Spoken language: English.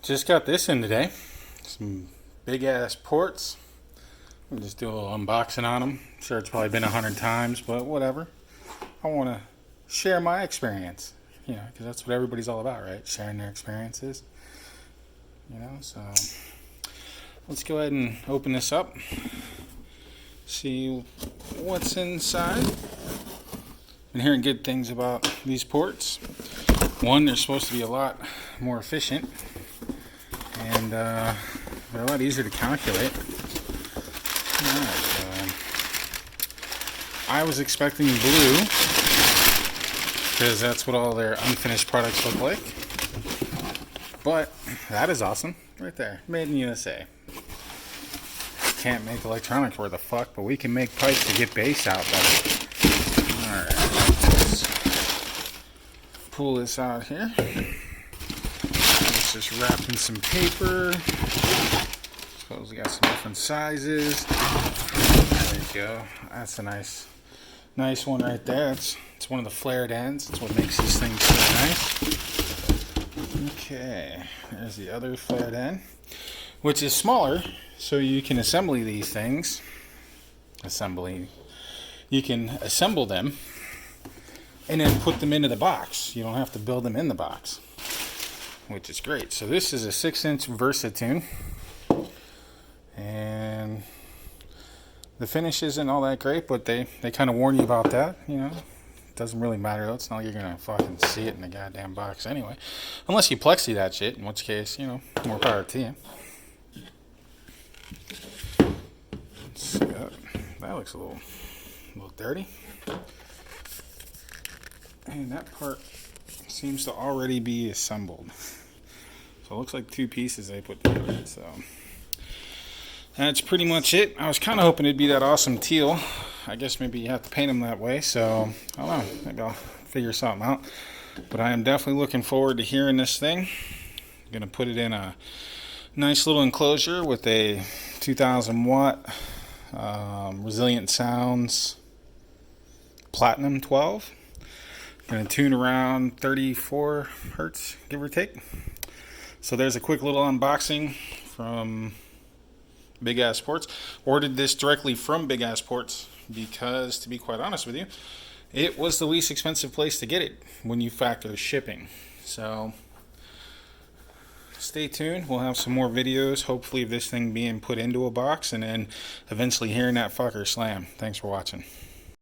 Just got this in today. Some big ass ports. I'm just do a little unboxing on them. I'm sure it's probably been 100 times, but whatever. I want to share my experience, because that's what everybody's all about, right? Sharing their experiences. So let's go ahead and open this up. See what's inside. Been hearing good things about these ports. One, they're supposed to be a lot more efficient. And they're a lot easier to calculate. Alright, I was expecting blue, because that's what all their unfinished products look like. But that is awesome. Right there. Made in USA. Can't make electronics worth a fuck, but we can make pipes to get bass out better. Alright, let's pull this out here. Just wrapped in some paper. Suppose we got some different sizes. There you go. That's a nice one right there. It's one of the flared ends. That's what makes these things so nice. Okay, there's the other flared end, which is smaller, so you can assemble these things. You can assemble them and then put them into the box. You don't have to build them in the box, which is great. So this is a 6-inch Versatune, and the finish isn't all that great, but they kind of warn you about that. It doesn't really matter though. It's not like you're gonna fucking see it in the goddamn box anyway, unless you plexi that shit, in which case, more power to you. That looks a little dirty, and that part seems to already be assembled. So it looks like two pieces they put together. So that's pretty much it. I was kind of hoping it'd be that awesome teal. I guess maybe you have to paint them that way. So I don't know. Maybe I'll figure something out. But I am definitely looking forward to hearing this thing. I'm going to put it in a nice little enclosure with a 2,000 watt Resilient Sounds Platinum 12. Going to tune around 34 hertz, give or take. So there's a quick little unboxing from Big Ass Ports. Ordered this directly from Big Ass Ports because, to be quite honest with you, it was the least expensive place to get it when you factor shipping. So stay tuned. We'll have some more videos, hopefully, of this thing being put into a box and then eventually hearing that fucker slam. Thanks for watching.